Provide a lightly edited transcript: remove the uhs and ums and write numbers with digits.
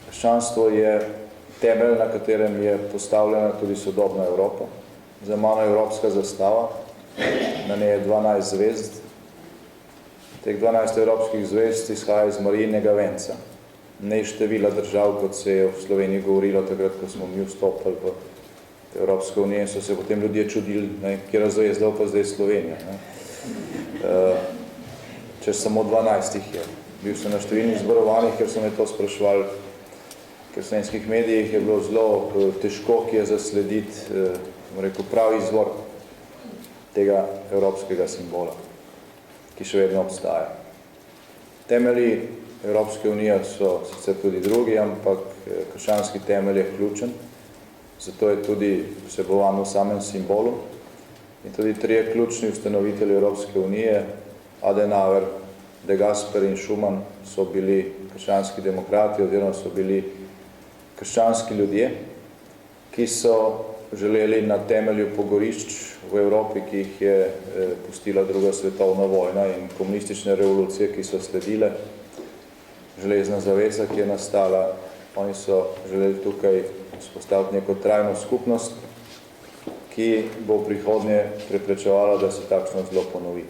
Krščanstvo je temelj, na katerem je postavljena tudi sodobna Evropa. Za mano je evropska zastava, na njej je 12 zvezd. Teh 12 evropskih zvezd izhaja iz Marijinega venca. Ne števila držav, kot se je v Sloveniji govorilo takrat, ko smo mi vstopili v Evropsko unijo, so se potem ljudje čudili, kjera zvezda pa zdaj Slovenija. Če samo 12 je. Bil sem na številnih zborovanjih, ker so me to spraševali, ker v slovenskih medijih je bilo zelo težko, ki je zaslediti pravi izvor tega evropskega simbola, ki še vedno obstaja. Temelji Evropske unije so sicer tudi drugi, ampak krščanski temelj je ključen, zato je tudi vsebovan v samem simbolu. In tudi trije ključni ustanovitelji Evropske unije, Adenauer, De Gasperi in Schuman, so bili krščanski demokrati oziroma so bili krščanski ljudje, ki so želeli na temelju pogorišč v Evropi, ki jih je pustila druga svetovna vojna in komunistične revolucije, ki so sledile, železna zavesa, ki je nastala, oni so želeli tukaj vzpostaviti neko trajno skupnost, ki bo v prihodnje preprečevala, da se takšno zlo ponovi.